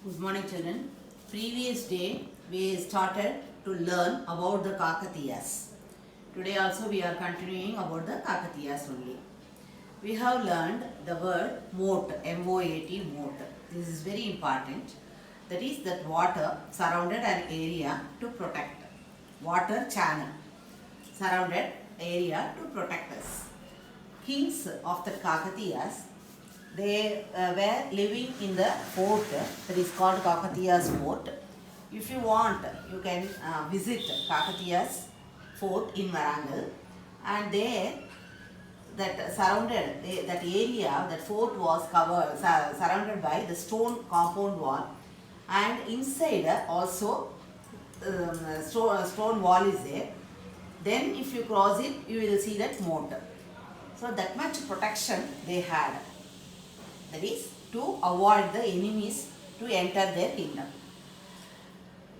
Good morning, children. Previous day we started to learn about the Kakatiyas. Today also we are continuing about the Kakatiyas only. We have learned the word moat, M-O-A-T, moat. This is very important. That is that water surrounded an area to protect. Water channel surrounded area to protect us. Kings of the Kakatiyas, they were living in the fort that is called Kakatiya's fort. If you want, you can visit Kakatiya's fort in Warangal, and there that surrounded that area, that fort was surrounded by the stone compound wall, and inside also stone wall is there. Then if you cross it, you will see that moat. So that much protection they had. That is to avoid the enemies to enter their kingdom.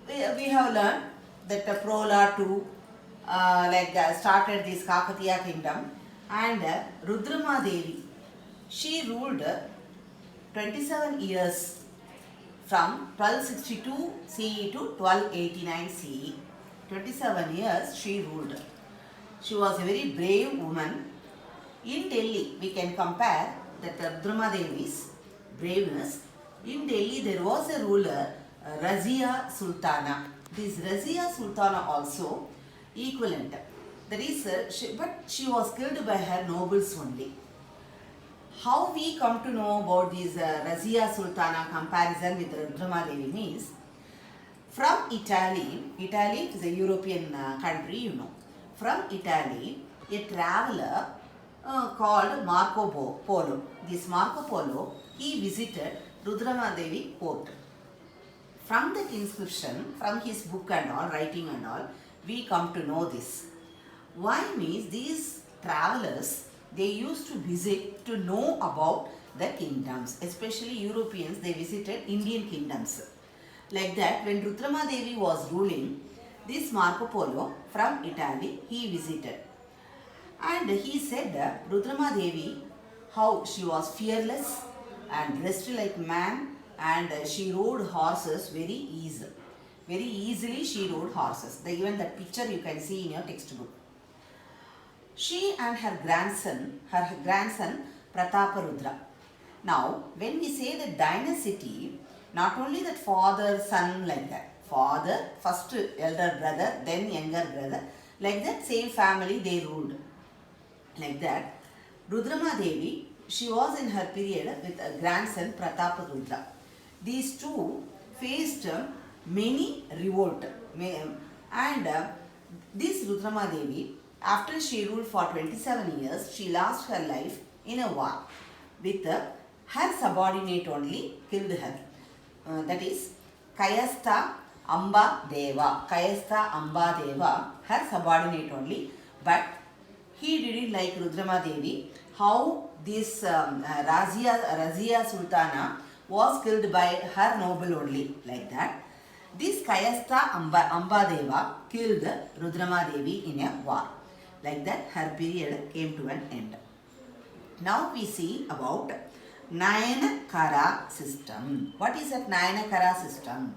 We have learned that Prola too started this Kakatiya kingdom, and Rudrama Devi, she ruled 27 years from 1262 CE to 1289 CE. 27 years she ruled. She was a very brave woman. In Delhi, we can compare that Rudrama Devi's braveness. In Delhi, there was a ruler, Razia Sultana. This Razia Sultana also equivalent. That is, but she was killed by her nobles only. How we come to know about this Razia Sultana comparison with Rudrama Devi means, from Italy is a European country, you know. From Italy, a traveler called Marco Polo. This Marco Polo, he visited Rudrama Devi fort. From that inscription, from his book and all, writing and all, we come to know this. Why means these travelers, they used to visit to know about the kingdoms. Especially Europeans, they visited Indian kingdoms. Like that, when Rudrama Devi was ruling, this Marco Polo from Italy, he visited. And he said that Rudrama Devi, how she was fearless and dressed like man, and she rode horses very easily. Very easily she rode horses. Even that picture you can see in your textbook. She and her grandson Prataparudra. Now, when we say the dynasty, not only that father, son like that. Father, first elder brother, then younger brother. Like that same family they ruled. Like that, Rudrama Devi, she was in her period with a grandson Prataparudra. These two faced many revolt. And this Rudrama Devi, after she ruled for 27 years, she lost her life in a war with her subordinate only killed her. That is Kayastha Amba Deva. Kayastha Amba Deva, her subordinate only. But he didn't like Rudrama Devi, how this Razia Sultana was killed by her noble only, like that. This Kayastha Amba Deva killed Rudrama Devi in a war. Like that, her period came to an end. Now we see about Nayanakara system. What is that Nayanakara system?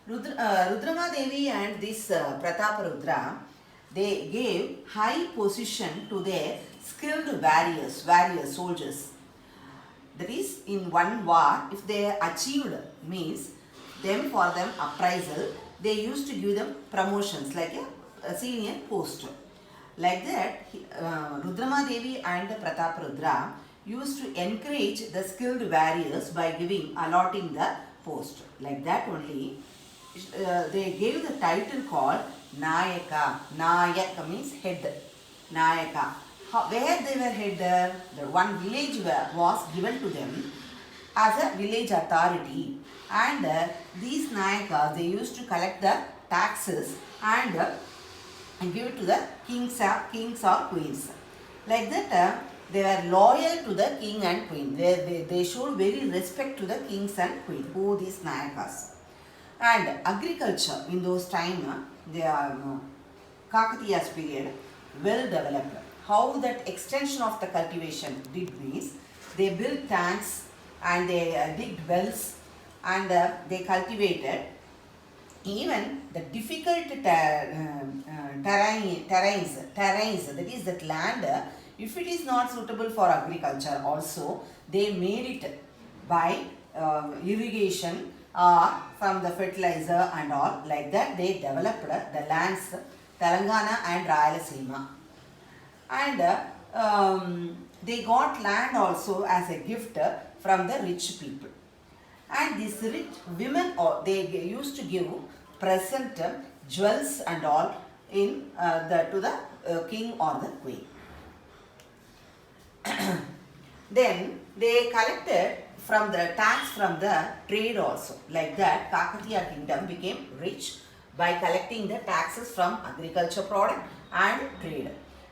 Rudrama Devi and this Prataparudra, they gave high position to their skilled warriors, soldiers. That is, in one war, if they achieved, means them for them appraisal, they used to give them promotions like a senior post. Like that, Rudrama Devi and Prataparudra used to encourage the skilled warriors by allotting the post. Like that only, they gave the title called Nayaka. Nayaka means head. Nayaka. Where they were head, the one village was given to them as a village authority. And these Nayakas, they used to collect the taxes and give it to the kings or queens. Like that, they were loyal to the king and queen. They showed very respect to the kings and queen, who these Nayakas. And agriculture in those time, they are Kakatiya's period, well developed. How that extension of the cultivation did means, they built tanks and they digged wells and they cultivated even the difficult terrains, that is that land, if it is not suitable for agriculture also, they made it by irrigation or from the fertilizer and all, like that they developed the lands Telangana and Rayalaseema. And they got land also as a gift from the rich people. And these rich women, they used to give present jewels and all in to the king or the queen. Then they collected from the tax from the trade also. Like that, Kakatiya kingdom became rich by collecting the taxes from agriculture product and trade.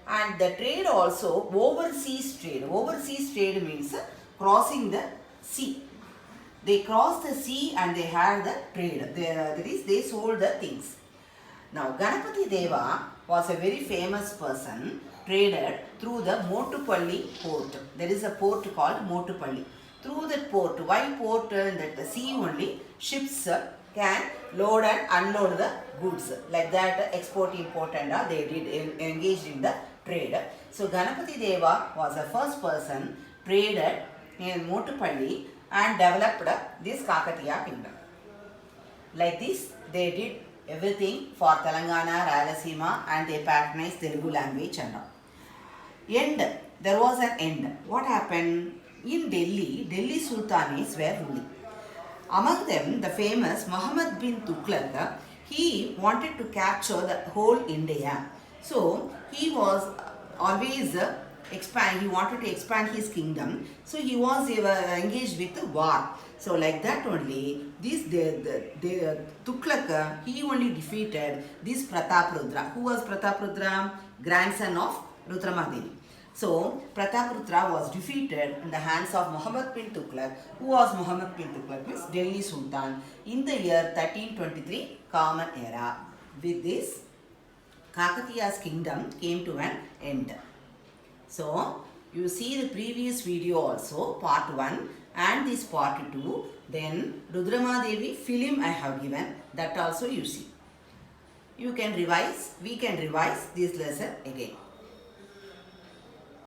And the trade also, overseas trade. Overseas trade means crossing the sea. They crossed the sea and they had the trade. That is, they sold the things. Now, Ganapati Deva was a very famous person, traded through the Motupalli port. There is a port called Motupalli. Through that port, why port? That the sea only, ships can load and unload the goods. Like that, export, import and they did engaged in the trade. So, Ganapati Deva was the first person traded in Motupalli and developed this Kakatiya kingdom. Like this, they did everything for Telangana, Rayalaseema, and they patronized Telugu language and all. End. There was an end. What happened? In Delhi, Delhi Sultanates were ruling. Among them, the famous Muhammad bin Tughlaq, he wanted to capture the whole India. So, he was always he wanted to expand his kingdom. So, he was engaged with the war. So, like that only, Tughlaq, he only defeated this Prataprudra. Who was Prataprudra? Grandson of Rudramadevi. So, Prataprudra was defeated in the hands of Muhammad bin Tughlaq. Who was Muhammad bin Tughlaq? Means Delhi Sultan in the year 1323 Common Era. With this, Kakatiya's kingdom came to an end. So, you see the previous video also, part 1 and this part 2. Then, Rudramadevi film I have given, that also you see. You can revise, we can revise this lesson again.